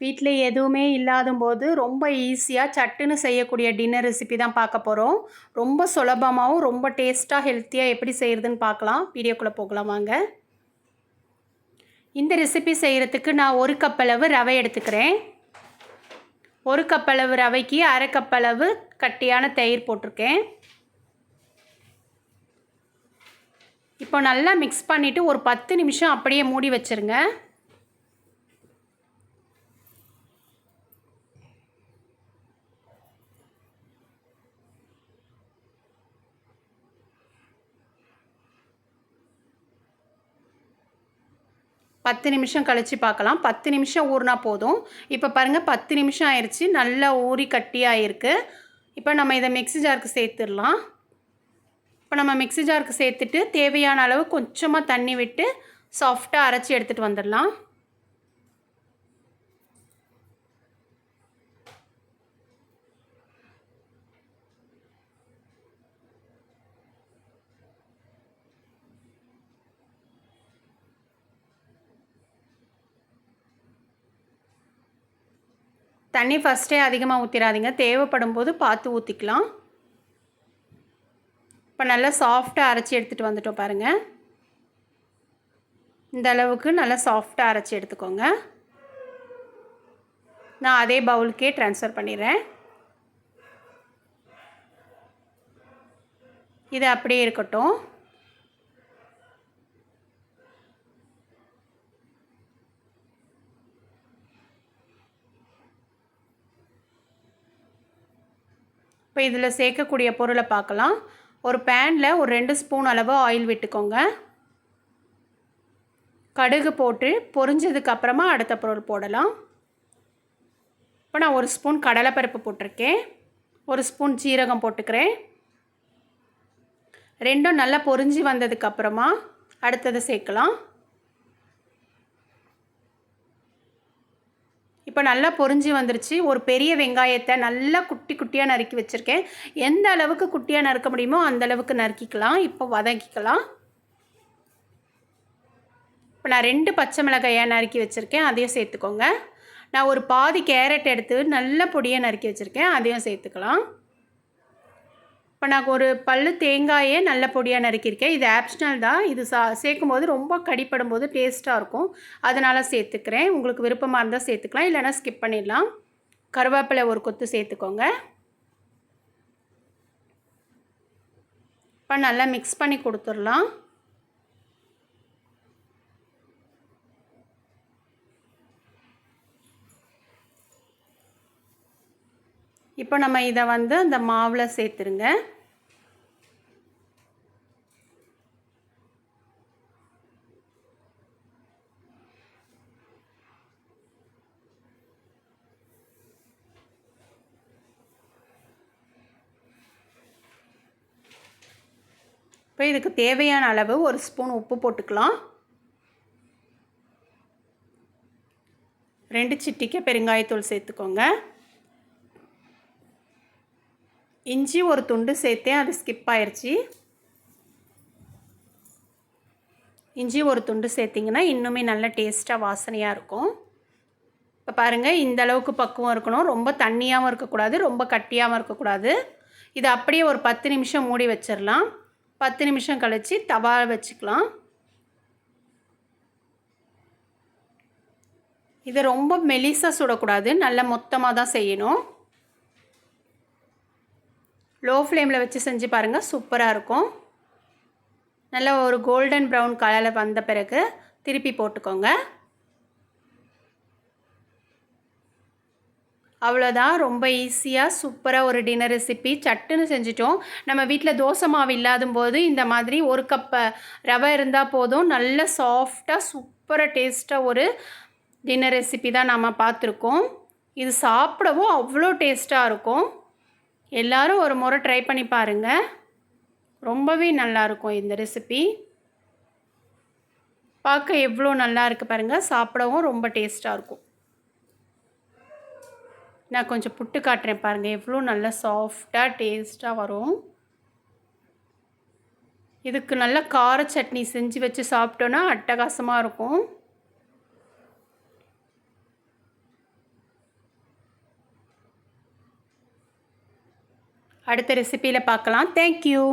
வீட்ல எதுவுமே இல்லாதம்போது ரொம்ப ஈஸியாக சட்டுன்னு செய்யக்கூடிய டின்னர் ரெசிபி தான் பார்க்க போகிறோம். ரொம்ப சுலபமாகவும் ரொம்ப டேஸ்ட்டாக ஹெல்த்தியாக எப்படி செய்கிறதுன்னு பார்க்கலாம். வீடியோக்குள்ளே போகலாம் வாங்க. இந்த ரெசிபி செய்கிறதுக்கு நான் 1 கப் அளவு ரவை எடுத்துக்கிறேன். 1 கப் அளவு ரவைக்கு 1/2 கப் அளவு கட்டியான தயிர் போட்டிருக்கேன். இப்போ நல்லா மிக்ஸ் பண்ணிவிட்டு ஒரு 10 நிமிஷம் அப்படியே மூடி வச்சுருங்க. பத்து நிமிஷம் கழித்து பார்க்கலாம். 10 நிமிஷம் ஊறினா போதும். இப்போ பாருங்கள் 10 நிமிஷம் ஆயிடுச்சு. நல்லா ஊறி கட்டியாகிருக்கு. இப்போ நம்ம இதை மிக்ஸி ஜாருக்கு சேர்த்துடலாம். இப்போ நம்ம மிக்ஸி ஜாருக்கு சேர்த்துட்டு தேவையான அளவு கொஞ்சமாக தண்ணி விட்டு சாஃப்டாக அரைச்சி எடுத்துகிட்டு வந்துடலாம். தண்ணி ஃபஸ்ட்டே அதிகமாக ஊற்றிடாதீங்க. தேவைப்படும் போது பார்த்து ஊற்றிக்கலாம். இப்போ நல்லா சாஃப்டாக அரைச்சி எடுத்துகிட்டு வந்துட்டோம் பாருங்கள். இந்த அளவுக்கு நல்லா சாஃப்டாக அரைச்சி எடுத்துக்கோங்க. நான் அதே பவுலுக்கே ட்ரான்ஸ்ஃபர் பண்ணிடுறேன். இது அப்படியே இருக்கட்டும். இப்போ இதில் சேர்க்கக்கூடிய பொருளை பார்க்கலாம். ஒரு பேனில் ஒரு 2 ஸ்பூன் அளவு ஆயில் விட்டுக்கோங்க. கடுகு போட்டு பொரிஞ்சதுக்கப்புறமா அடுத்த பொருள் போடலாம். இப்போ நான் 1 ஸ்பூன் கடலைப்பருப்பு போட்டிருக்கேன். 1 ஸ்பூன் ஜீரகம் போட்டுக்கிறேன். ரெண்டும் நல்லா பொரிஞ்சு வந்ததுக்கப்புறமா அடுத்தது சேர்க்கலாம். இப்போ நல்லா பொரிஞ்சு வந்துருச்சு. ஒரு பெரிய வெங்காயத்தை நல்லா குட்டி குட்டியாக நறுக்கி வச்சுருக்கேன். எந்த அளவுக்கு குட்டியாக நறுக்க முடியுமோ அந்த அளவுக்கு நறுக்கிக்கலாம். இப்போ வதக்கிக்கலாம். இப்போ நான் 2 பச்சை மிளகாயை நறுக்கி வச்சுருக்கேன். அதையும் சேர்த்துக்கோங்க. நான் ஒரு பாதி கேரட் எடுத்து நல்ல பொடியாக நறுக்கி வச்சுருக்கேன். அதையும் சேர்த்துக்கலாம். இப்போ நான் ஒரு பல்லு தேங்காயே நல்ல பொடியாக நறுக்கியிருக்கேன். இது ஆப்ஷனல் தான். இது சேர்க்கும்போது ரொம்ப கடிப்படும் போது டேஸ்ட்டாக இருக்கும். அதனால் சேர்த்துக்கிறேன். உங்களுக்கு விருப்பமாக இருந்தால் சேர்த்துக்கலாம், இல்லைனா ஸ்கிப் பண்ணிடலாம். கருவேப்பிலை ஒரு கொத்து சேர்த்துக்கோங்க. இப்போ நல்லா மிக்ஸ் பண்ணி கொடுத்துடலாம். இப்போ நம்ம இதை அந்த மாவில் சேர்த்துருங்க. இப்போ இதுக்கு தேவையான அளவு 1 ஸ்பூன் உப்பு போட்டுக்கலாம். 2 சிட்டிகை பெருங்காயத்தூள் சேர்த்துக்கோங்க. இஞ்சி ஒரு துண்டு சேர்த்தேன், அது ஸ்கிப் ஆயிடுச்சு. இஞ்சி ஒரு துண்டு சேர்த்திங்கன்னா இன்னுமே நல்ல டேஸ்ட்டாக வாசனையாக இருக்கும். இப்போ பாருங்கள், இந்த அளவுக்கு பக்குவம் இருக்கணும். ரொம்ப தண்ணியாகவும் இருக்கக்கூடாது, ரொம்ப கட்டியாகவும் இருக்கக்கூடாது. இது அப்படியே ஒரு 10 நிமிஷம் மூடி வச்சிடலாம். 10 நிமிஷம் கழித்து தவா வச்சுக்கலாம். இது ரொம்ப மெலிசாக சுடக்கூடாது, நல்ல மொத்தமாக தான் செய்யணும். லோ ஃப்ளேமில் வச்சு செஞ்சு பாருங்கள், சூப்பராக இருக்கும். நல்ல ஒரு கோல்டன் ப்ரௌன் கலரில் வந்த பிறகு திருப்பி போட்டுக்கோங்க. அவ்வளோதான். ரொம்ப ஈஸியாக சூப்பராக ஒரு டின்னர் ரெசிபி சட்டுன்னு செஞ்சிட்டோம். நம்ம வீட்டில் தோசை மாவு இல்லாத போது இந்த மாதிரி 1 கப் ரவை இருந்தால் போதும். நல்ல சாஃப்டாக சூப்பராக டேஸ்ட்டாக ஒரு டின்னர் ரெசிபி தான் நம்ம பார்த்துருக்கோம். இது சாப்பிடவும் அவ்வளோ டேஸ்ட்டாக இருக்கும். எல்லோரும் ஒரு முறை ட்ரை பண்ணி பாருங்கள். ரொம்பவே நல்லாயிருக்கும் இந்த ரெசிபி. பார்க்க எவ்வளோ நல்லா இருக்குது பாருங்கள். சாப்பிடவும் ரொம்ப டேஸ்ட்டாக இருக்கும். நான் கொஞ்சம் புட்டு காட்டுறேன் பாருங்கள், எவ்வளோ நல்லா சாஃப்டாக டேஸ்ட்டாக வரும். இதுக்கு நல்ல கார சட்னி செஞ்சு வச்சு சாப்பிட்டோன்னா அட்டகாசமாக இருக்கும். அடுத்த ரெசிப்பியில் பார்க்கலாம். தேங்க்யூ.